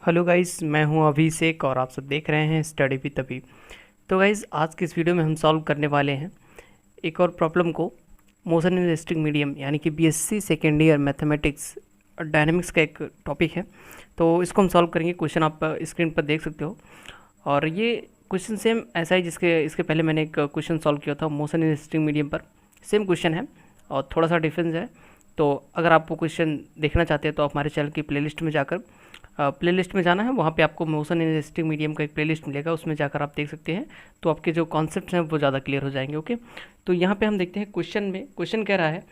Hello guys, मैं हूं अभिषेक और आप सब देख रहे हैं स्टडी विद अभी। तो गाइस, आज की इस वीडियो में हम सॉल्व करने वाले हैं एक और प्रॉब्लम को। मोशन इन रेस्टिंग मीडियम यानी कि BSc second year mathematics dynamics का एक टॉपिक है। तो इसको हम सॉल्व करेंगे। क्वेश्चन आप स्क्रीन पर देख सकते हो और ये क्वेश्चन सेम ऐसा ही जिसके इसके पहले मैंने एक क्वेश्चन सॉल्व किया था मोशन इन रेस्टिंग मीडियम पर। सेम क्वेश्चन है और थोड़ा सा डिफरेंस है। तो अगर आप वो क्वेश्चन देखना चाहते हैं तो आप हमारे चैनल की प्लेलिस्ट में जाकर प्लेलिस्ट में जाना है, वहाँ पे आपको मोशन इन रेस्टिंग मीडियम का एक प्लेलिस्ट मिलेगा, उसमें जाकर आप देख सकते हैं। तो आपके जो कॉन्सेप्ट्स हैं वो ज़्यादा क्लियर हो जाएंगे। ओके, तो यहाँ पे हम देखते हैं क्वेश्चन में। क्वेश्चन कह रहा है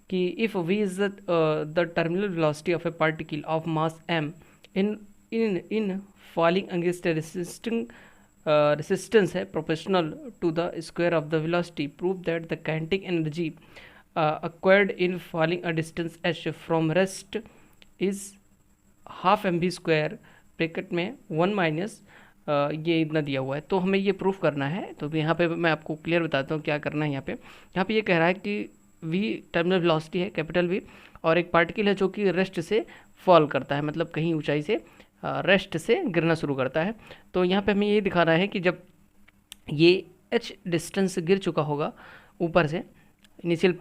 कि if v is the terminal velocity of a particle of mass m in in in falling against resistance है proportional to the square of the velocity, prove that the kinetic energy acquired in falling a distance h from rest is half m v square bracket में 1 minus ये इतना दिया हुआ है। तो हमें ये प्रूफ करना है। तो यहाँ पे मैं आपको क्लियर बताता हूँ क्या करना है। यहाँ पे ये कह रहा है कि v टर्मिनल वेलोसिटी है कैपिटल v, और एक पार्टिकल है जो कि रेस्ट से फॉल करता है, मतलब कहीं ऊंचाई से रेस्ट से गिरना शुरू करता है। तो यहाँ पे हमें ये दिखाना है कि जब ये h डिस्टेंस गिर चुका होगा ऊपर से, इनिशियल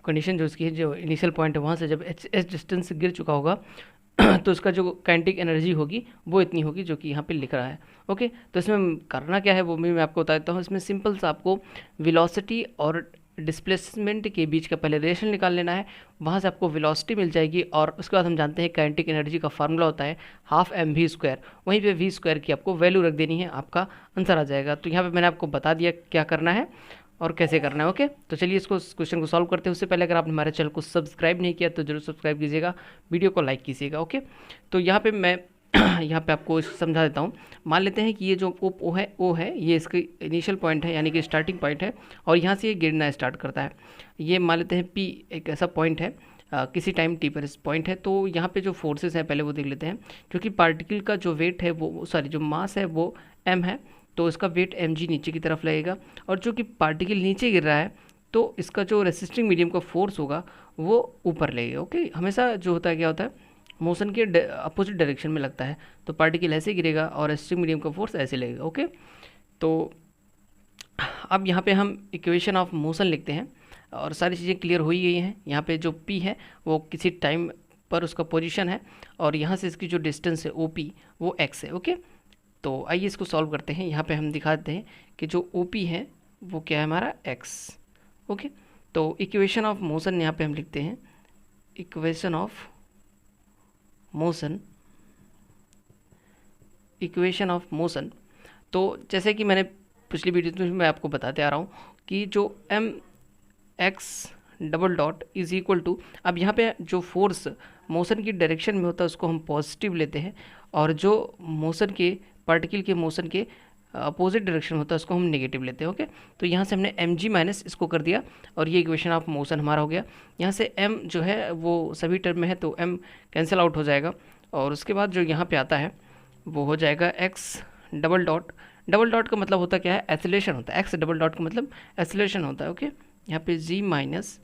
कंडीशन जो इसकी है, जो इनिशियल पॉइंट है वहाँ से जब h डिस्टेंस गिर चुका होगा तो इसका जो काइनेटिक एनर्जी होगी वो इतनी होगी जो कि यहाँ पे लिख रहा है। ओके, तो इसमें करना क्या है वो भी मैं आपको बता देता हूँ। इसमें सिंपल सा आपको वेलोसिटी और डिस्प्लेसमेंट के बीच का पहले रिलेशन निकाल लेना है, वहाँ से आपको वेलोसिटी मिल जाएगी और उसके बाद हम जानते हैं काइनेटिक एनर्जी का फार्मूला होता है हाफ एम वी स्क्वायर। वहीं पे वी स्क्वायर की आपको वैल्यू रख देनी है, आपका आंसर आ जाएगा। तो यहाँ पे मैंने आपको बता दिया क्या करना है और कैसे करना है। ओके, तो चलिए इसको क्वेश्चन को सॉल्व करते हैं। उससे पहले अगर आपने हमारे चैनल को सब्सक्राइब नहीं किया तो जरूर सब्सक्राइब कीजिएगा, वीडियो को लाइक कीजिएगा। ओके, तो यहाँ पे मैं यहाँ पे आपको समझा देता हूँ। मान लेते हैं कि ये जो ओ है ये इसकी इनिशियल पॉइंट है, यानी कि स्टार्टिंग पॉइंट है, और यहाँ से ये गिरना स्टार्ट करता है। ये मान लेते हैं पी एक ऐसा पॉइंट है, किसी टाइम टी पर इस पॉइंट है। तो यहाँ पे जो फोर्सेस हैं पहले वो देख लेते हैं। क्योंकि पार्टिकल का जो वेट है वो सॉरी जो मास है वो m है, तो इसका वेट mg नीचे की तरफ लगेगा, और जो कि पार्टिकल नीचे गिर रहा है तो इसका जो रेसिस्टिंग मीडियम का फोर्स होगा वो ऊपर लगेगा। ओके, हमेशा जो होता है क्या होता है, मोशन के अपोजिट डायरेक्शन में लगता है। तो पार्टिकल ऐसे गिरेगा और रेसिस्टिंग मीडियम का फोर्स ऐसे लगेगा। ओके, तो अब यहाँ पे हम इक्वेशन ऑफ मोशन लिखते हैं और सारी चीज़ें क्लियर हो ही गई हैं। यहाँ पे जो p है वो किसी टाइम पर उसका पोजीशन है, और यहाँ से इसकी जो डिस्टेंस है OP वो x है। ओके, तो आइए इसको सॉल्व करते हैं। यहाँ पे हम दिखा देते हैं कि जो OP है वो क्या है, हमारा x। ओके, तो इक्वेशन ऑफ मोशन यहाँ पे हम लिखते हैं इक्वेशन ऑफ मोशन। तो जैसे कि मैंने पिछली वीडियो में मैं आपको बताते आ रहा हूँ कि जो mx double dot is equal to, अब यहाँ पे जो फोर्स मोशन की डायरेक्शन में होता है उसको हम पॉजिटिव लेते हैं, और जो मोशन के पार्टिकल के मोशन के अपोजिट डायरेक्शन होता है उसको हम नेगेटिव लेते हैं। ओके, तो यहाँ से हमने mg माइनस इसको कर दिया और ये इक्वेशन ऑफ मोशन हमारा हो गया। यहाँ से m जो है वो सभी टर्म में है तो m कैंसिल आउट हो जाएगा, और उसके बाद जो यहाँ पे आता है वो हो जाएगा x डबल डॉट का मतलब होता क्या है, एसिलेशन होता है। x डबल डॉट का मतलब एसिलेशन होता है। ओके, यहाँ पे g माइनस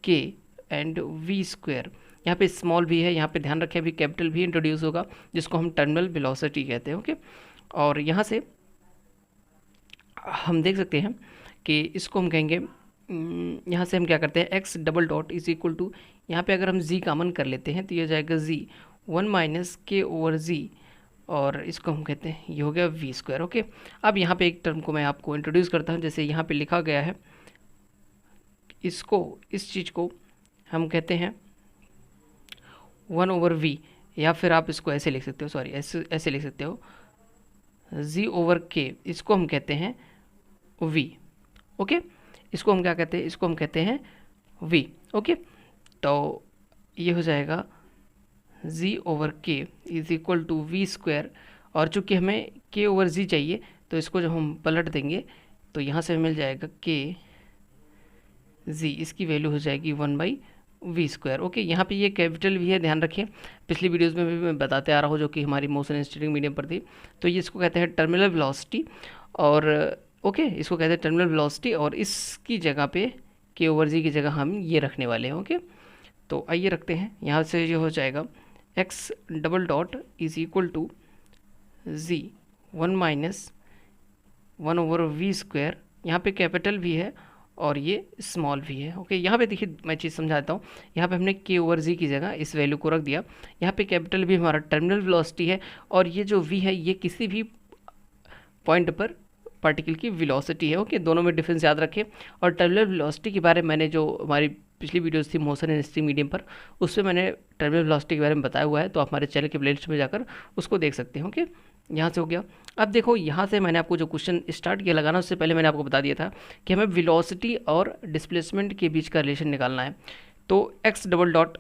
के एंड वी स्क्वायर, यहाँ पे स्मॉल v है, यहाँ पे ध्यान रखें अभी कैपिटल v इंट्रोड्यूस होगा जिसको हम टर्मिनल वेलोसिटी कहते हैं। ओके, और यहाँ से हम देख सकते हैं कि इसको हम कहेंगे, यहाँ से हम क्या करते हैं x double dot is equal to, यहाँ पे अगर हम z कॉमन कर लेते हैं तो ये हो जाएगा z 1 माइनस के ओवर z, और इसको हम कहते हैं ये हो गया वी स्क्वायर। ओके, अब यहाँ पे एक टर्म को मैं आपको इंट्रोड्यूस करता हूँ। जैसे यहाँ पे लिखा गया है, इस चीज़ को हम कहते हैं 1 ओवर v, या फिर आप इसको ऐसे लिख सकते हो, सॉरी ऐसे लिख सकते हो z ओवर k, इसको हम कहते हैं v। ओके, इसको हम क्या कहते हैं, इसको हम कहते हैं v। ओके, तो ये हो जाएगा z over k is equal to we square, और चूँकि हमें k ओवर z चाहिए तो इसको जब हम पलट देंगे तो यहाँ से मिल जाएगा k z, इसकी वैल्यू हो जाएगी 1 बाई वी स्क्वायर। ओके, यहाँ पे ये कैपिटल वी है, ध्यान रखें। पिछली वीडियोस में भी मैं बताते आ रहा हूँ जो कि हमारी मोशन इंस्टेटिंग मीडियम पर थी। तो ये इसको कहते हैं टर्मिनल वेलोसिटी, और ओके इसको कहते हैं टर्मिनल वेलोसिटी, और इसकी जगह पे के ओवर जी की जगह हम ये रखने वाले हैं। ओके, तो आइए रखते हैं। यहाँ से ये हो जाएगा x double dot is equal to G 1-1/v²। यहाँ पे कैपिटल भी है और ये स्मॉल भी है। ओके, यहाँ पे देखिए मैं चीज़ समझाता हूँ। यहाँ पे हमने k/z की जगह इस वैल्यू को रख दिया। यहाँ पे कैपिटल भी हमारा टर्मिनल वेलोसिटी है और ये जो v है ये किसी भी पॉइंट पर पार्टिकल की वेलोसिटी है। ओके, दोनों में डिफरेंस याद रखें। और टर्मिनल वेलोसिटी के बारे में मैंने जो हमारी पिछली वीडियोस थी मोशन एंड स्ट्रीम मीडियम पर, उसमें मैंने टर्मिनल वेलोसिटी के बारे में बताया हुआ है, तो आप हमारे चैनल के प्लेलिस्ट में जाकर उसको देख सकते हैं। ओके, यहाँ से हो गया। अब देखो यहाँ से मैंने आपको जो क्वेश्चन स्टार्ट किया लगाना, उससे पहले मैंने आपको बता दिया था कि हमें वेलोसिटी और डिस्प्लेसमेंट के बीच का रिलेशन निकालना है। तो एक्स डबल डॉट,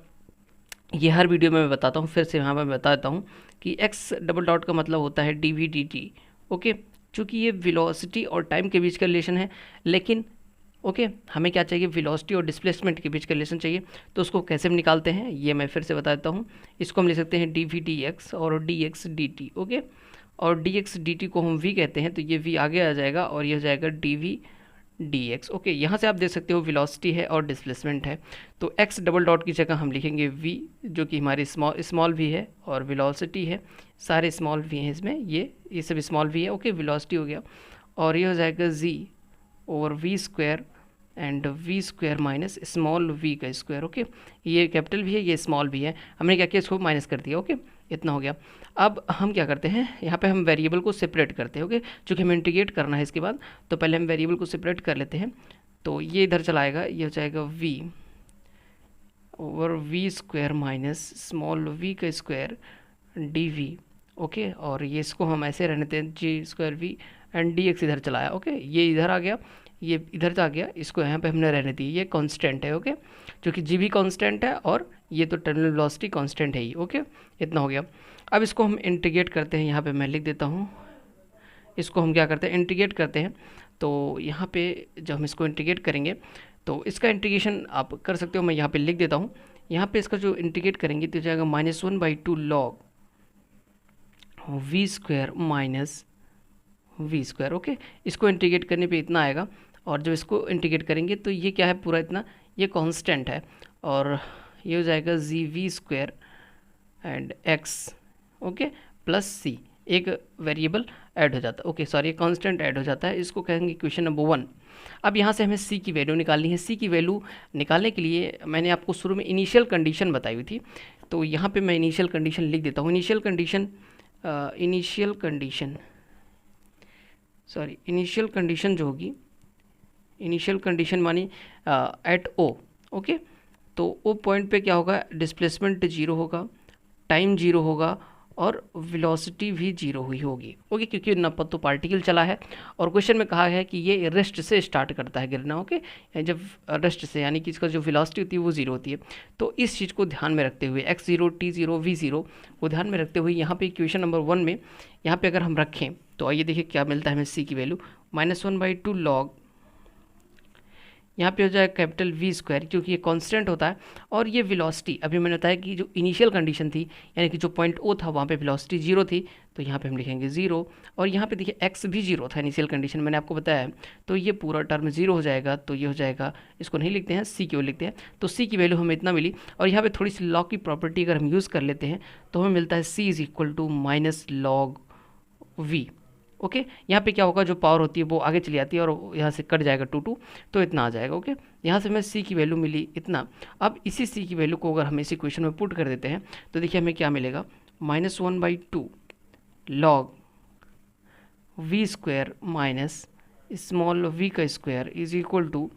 ये हर वीडियो में मैं बताता हूँ, फिर से यहाँ पर मैं बता देता हूँ कि एक्स डबल डॉट का मतलब होता है D V D T. Okay, चूँकि ये वेलोसिटी और टाइम के बीच का रिलेशन है, लेकिन ओके हमें क्या चाहिए, वेलोसिटी और डिस्प्लेसमेंट के बीच का रिलेशन चाहिए। तो उसको कैसे हम निकालते हैं ये मैं फिर से बता देता हूँ। इसको हम लिख सकते हैं डी वी डी एक्स और D x D T. Okay, और डी एक्स डी टी को हम वी कहते हैं, तो ये वी आगे आ जाएगा और ये हो जाएगा D V D X. Okay, यहाँ से आप देख सकते हो वेलोसिटी है और डिस्प्लेसमेंट है। तो एक्स डबल डॉट की जगह हम लिखेंगे वी, जो कि हमारी स्मॉल वी है, और वेलोसिटी है, सारे स्मॉल वी हैं इसमें, ये सब स्मॉल वी है। ओके, वेलोसिटी हो गया और ये हो जाएगा z/v² and v² minus small v का स्क्वायर। ओके, ये कैपिटल भी है, ये स्मॉल भी है, हमने क्या किया, इसको माइनस कर दिया। ओके, इतना हो गया। अब हम क्या करते हैं, यहाँ पे हम वेरिएबल को सेपरेट करते हैं। ओके, चूँकि हमें इंटीग्रेट करना है इसके बाद, तो पहले हम वेरिएबल को सेपरेट कर लेते हैं। तो ये इधर चला आएगा, ये हो जाएगा v/v² माइनस स्मॉल v का स्क्वायर dv। ओके, और ये इसको हम ऐसे रहने देते हैं g² v एंड dx इधर चलाया। ओके, ये इधर आ गया, ये इधर आ गया, इसको यहाँ पे हमने रहने दी, ये कांस्टेंट है। ओके, क्योंकि जी भी कांस्टेंट है और ये तो टर्मिनल वेलोसिटी कांस्टेंट है ही। ओके, इतना हो गया। अब इसको हम इंटीग्रेट करते हैं, यहाँ पे मैं लिख देता हूँ, इसको हम क्या करते हैं, इंटीग्रेट करते हैं। तो यहाँ पे जब हम इसको इंटीग्रेट करेंगे, तो इसका इंटीग्रेशन आप कर सकते हो, मैं यहाँ पे लिख देता हूँ। यहाँ पे इसका जो इंटीग्रेट करेंगे तो जाएगा -1/2 log v² minus v²। Okay, इसको इंटीग्रेट करने पे इतना आएगा, और जब इसको इंटीग्रेट करेंगे तो ये क्या है, पूरा इतना ये कांस्टेंट है, और ये हो जाएगा gv² and x। Okay, plus c, एक वेरिएबल ऐड हो जाता है। ओके सॉरी, कांस्टेंट ऐड हो जाता है, इसको कहेंगे इक्वेशन नंबर 1। अब यहाँ से हमें c की वैल्यू निकालनी है। c की वैल्यू निकालने के लिए मैंने आपको शुरू में इनिशियल कंडीशन बताई हुई थी, तो यहाँ पे मैं इनिशियल कंडीशन लिख देता हूँ। इनिशियल कंडीशन जो होगी, इनिशियल कंडीशन मानी एट ओ। ओके, तो ओ पॉइंट पे क्या होगा, डिस्प्लेसमेंट 0 होगा, टाइम 0 होगा, और वेलोसिटी भी 0 हुई होगी। ओके, क्योंकि न तो पार्टिकल चला है, और क्वेश्चन में कहा है कि ये रेस्ट से स्टार्ट करता है गिरना। ओके, जब रेस्ट से, यानी कि इसका जो वेलोसिटी होती है वो 0 होती है। तो इस चीज़ को ध्यान में रखते हुए x0, t0, v0 को ध्यान में रखते हुए यहाँ पे इक्वेशन नंबर 1 में यहाँ पे अगर हम रखें तो आइए देखिए क्या मिलता है हमें। c की वैल्यू -1/2 log, यहाँ पे हो जाएगा कैपिटल v², क्योंकि ये कांस्टेंट होता है, और ये वेलोसिटी अभी मैंने बताया कि जो इनिशियल कंडीशन थी, यानी कि जो पॉइंट ओ था वहाँ पे वेलोसिटी 0 थी, तो यहाँ पे हम लिखेंगे 0, और यहाँ पे देखिए x भी 0 था इनिशियल कंडीशन, मैंने आपको बताया है, तो ये पूरा टर्म 0 हो जाएगा। तो ये हो जाएगा, इसको नहीं लिखते हैं, c की वैल्यू लिखते हैं, तो c की वैल्यू हमें इतना मिली। और यहाँ पर थोड़ी सी लॉग की प्रॉपर्टी अगर हम यूज़ कर लेते हैं तो हमें मिलता है c = -log v। ओके, यहाँ पे क्या होगा, जो पावर होती है वो आगे चली जाती है और यहाँ से कट जाएगा 2, तो इतना आ जाएगा। ओके, यहाँ से हमें c की वैल्यू मिली इतना। अब इसी c की वैल्यू को अगर हम इस इक्वेशन में पुट कर देते हैं तो देखिए हमें क्या मिलेगा, -1/2 log v² minus small v का square is equal to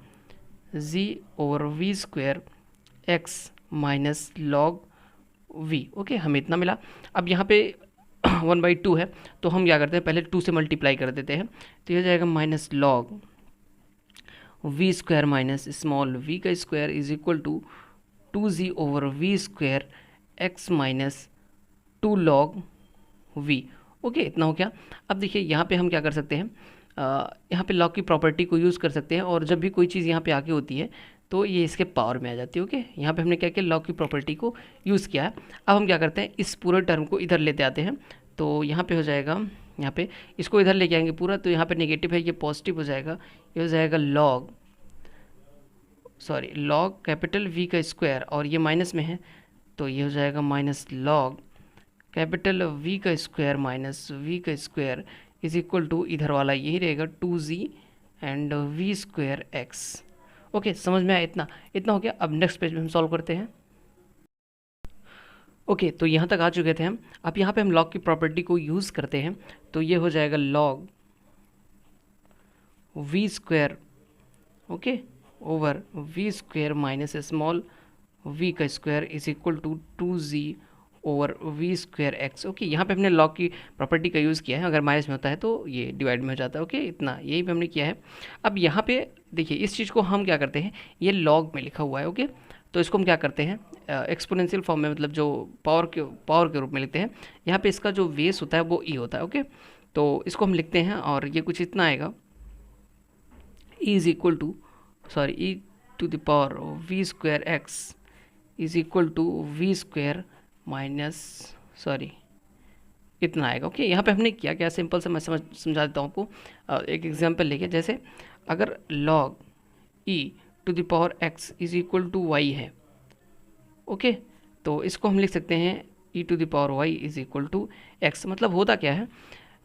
g/v² x minus log v। Okay, हमें इतना मिला। अब यहाँ पे 1/2 है, तो हम क्या करते हैं, पहले 2 से मल्टीप्लाई कर देते हैं, तो ये हो जाएगा -log v² minus small v का square is equal to 2g/v² x minus 2 log v। Okay, इतना हो गया। अब देखिए यहाँ पे हम क्या कर सकते हैं, यहाँ पे लॉग की प्रॉपर्टी को यूज़ कर सकते हैं, और जब भी कोई चीज़ यहाँ पे आके होती है तो ये इसके पावर में आ जाती है। ओके, यहाँ पे हमने क्या किया, लॉग की प्रॉपर्टी को यूज़ किया है। अब हम क्या करते हैं, इस पूरे टर्म को इधर लेते आते हैं, तो यहाँ पे हो जाएगा, यहाँ पे इसको इधर लेके आएंगे पूरा, तो यहाँ पे नेगेटिव है, ये पॉजिटिव हो जाएगा, ये हो जाएगा लॉग कैपिटल V का स्क्वायर, और ये माइनस में है तो ये हो जाएगा -log कैपिटल V का स्क्वायर माइनस V का स्क्वायर इज इक्वल टू इधर वाला यही रहेगा 2z and V square x। Okay, समझ में आया? इतना इतना हो गया। अब नेक्स्ट पेज में हम सॉल्व करते हैं। ओके, तो यहाँ तक आ चुके थे हम। अब यहाँ पे हम लॉग की प्रॉपर्टी को यूज़ करते हैं, तो ये हो जाएगा log V square, okay, over V square minus small v का square is equal to 2z over V square X. Okay, यहाँ पे हमने लॉग की प्रॉपर्टी का यूज़ किया है, अगर माइनस में होता है तो ये डिवाइड में हो जाता है। ओके, इतना यही पे हमने किया है। अब यहाँ पे देखिए, इस चीज़ को हम क्या करते हैं, ये लॉग में लिखा हुआ है। ओके, तो इसको हम क्या करते हैं, एक्सपोनेंशियल फॉर्म में, मतलब जो पावर के रूप में लिखते हैं। यहाँ पे इसका जो बेस होता है वो ई होता है। ओके, तो इसको हम लिखते हैं और ये कुछ इतना आएगा, E is equal to E to the power V square X is equal to we square minus इतना आएगा। ओके, यहाँ पे हमने किया क्या, सिंपल से मैं समझा देता हूँ आपको। एक एग्जांपल लेके, जैसे अगर log e to the power x is equal to y है, ओके, तो इसको हम लिख सकते हैं e to the power y is equal to x. मतलब होता क्या है,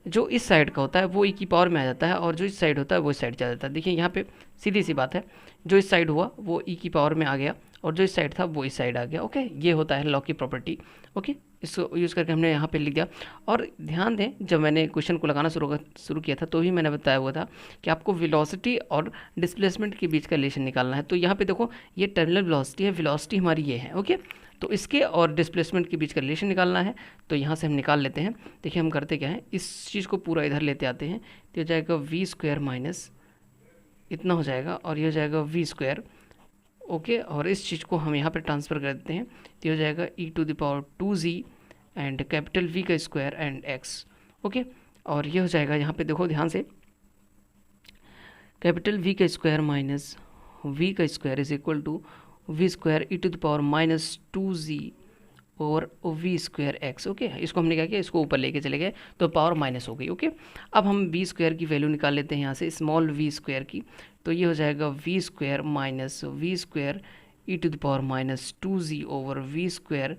जो इस साइड का होता है वो ई की पावर में आ जाता है, और जो इस साइड होता है वो इस साइड चला जाता है। देखिए यहाँ पे सीधी सी बात है, जो इस साइड हुआ वो ई की पावर में आ गया, और जो इस साइड था वो इस साइड आ गया। ओके, ये होता है लॉग की प्रॉपर्टी। ओके, इसको यूज़ करके हमने यहाँ पे लिख दिया। और ध्यान दें, जब मैंने क्वेश्चन को लगाना शुरू किया था तो ही मैंने बताया हुआ था कि आपको वेलोसिटी और डिस्प्लेसमेंट के बीच का रिलेशन निकालना है। तो यहाँ पे देखो, ये टर्मिनल वेलोसिटी है, वेलोसिटी हमारी ये है। ओके, तो इसके और डिस्प्लेसमेंट के बीच का रिलेशन निकालना है, तो यहाँ से हम निकाल लेते हैं। देखिए हम करते क्या है, इस चीज़ को पूरा इधर लेते आते हैं, तो हो जाएगा वी स्क्वायर माइनस इतना हो जाएगा, और ये हो जाएगा वी स्क्वायर। ओके, और इस चीज़ को हम यहाँ पे ट्रांसफ़र कर देते हैं, तो हो जाएगा e to the power 2z and capital V का स्क्वायर एंड x। ओके, और ये हो जाएगा, यहाँ पे देखो ध्यान से, कैपिटल V का स्क्वायर माइनस V का square is equal to we square E to the power minus 2z और वी स्क्वायर एक्स। ओके, इसको हमने क्या किया, इसको ऊपर लेके चले गए तो पावर माइनस हो गई। ओके, अब हम वी स्क्वायर की वैल्यू निकाल लेते हैं यहाँ से, स्मॉल वी स्क्वायर की, तो ये हो जाएगा V square minus V square E to the power minus 2z over V square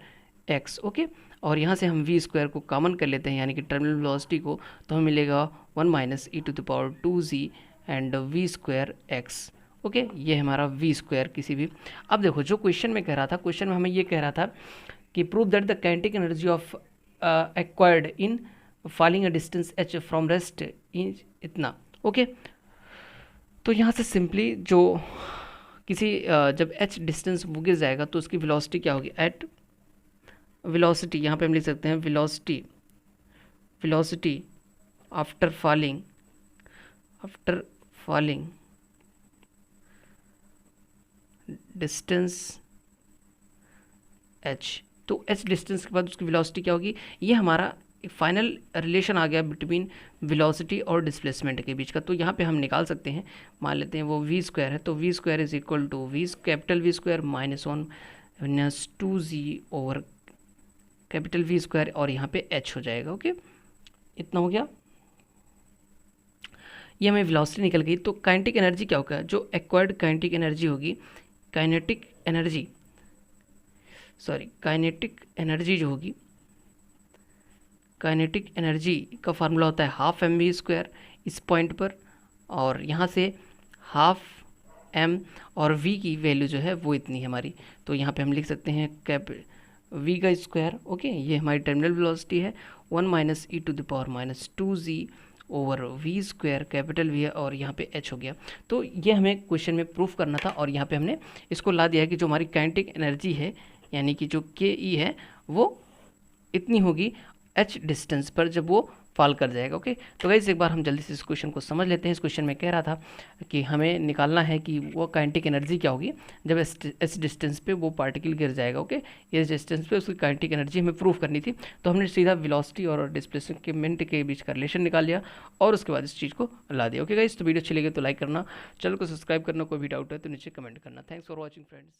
X. Okay, और यहाँ से हम वी स्क्वायर को कॉमन कर लेते हैं, यानी कि टर्मिनल वेलोसिटी को, तो हमें मिलेगा 1 minus E to the power 2z and V square X. Okay, ये हमारा वी स्क्वायर किसी भी। अब देखो, जो क्वेश्चन में कह रहा था, क्वेश्चन में हमें ये कह रहा था कि prove that the kinetic energy of acquired in falling a distance h from rest in इतना। ओके, तो यहाँ से सिंपली जो किसी जब h डिस्टेंस वो गिर जाएगा तो उसकी वेलोसिटी क्या होगी, एट वेलोसिटी, यहाँ पे हम लिख सकते हैं velocity after falling distance h। तो h डिस्टेंस के बाद उसकी वेलोसिटी क्या होगी, ये हमारा फाइनल रिलेशन आ गया बिटवीन वेलोसिटी और डिस्प्लेसमेंट के बीच का। तो यहाँ पे हम निकाल सकते हैं, मान लेते हैं वो वी स्क्वायर है, तो V square is equal to capital V square minus 1 minus 2z over capital V square, और यहाँ पे h हो जाएगा। ओके, इतना हो गया, ये हमें वेलोसिटी निकल गई। तो काइनेटिक एनर्जी क्या होगा, जो एक्वायर्ड काइनेटिक एनर्जी होगी, काइनेटिक एनर्जी जो होगी, काइनेटिक एनर्जी का फार्मूला होता है हाफ एम वी स्क्वायर इस पॉइंट पर, और यहाँ से हाफ एम और वी की वैल्यू जो है वो इतनी है हमारी। तो यहाँ पे हम लिख सकते हैं वी का स्क्वायर। ओके, ये हमारी टर्मिनल वेलोसिटी है, 1 minus E to the power minus 2z over V square, capital V है, और यहाँ पे h हो गया। तो ये हमें क्वेश्चन में प्रूफ करना था, और यहाँ पे हमने इसको ला दिया है कि जो हमारी काइनेटिक एनर्जी है, यानी कि जो के ई है वो इतनी होगी h डिस्टेंस पर जब वो फॉल कर जाएगा। ओके, तो गाइस एक बार हम जल्दी से इस क्वेश्चन को समझ लेते हैं। इस क्वेश्चन में कह रहा था कि हमें निकालना है कि वो काइनेटिक एनर्जी क्या होगी जब एस डिस्टेंस पे वो पार्टिकल गिर जाएगा। ओके, इस डिस्टेंस पे उसकी काइनेटिक एनर्जी हमें प्रूफ करनी थी, तो हमने सीधा वेलोसिटी और डिस्प्लेसमेंट के बीच का रिलेशन निकाल लिया, और उसके बाद इस चीज़ को ला दिया। ओके गाइस, तो वीडियो अच्छी लगी तो लाइक करना, चैनल को सब्सक्राइब करना, कोई भी डाउट है तो नीचे कमेंट करना। Thanks for watching friends.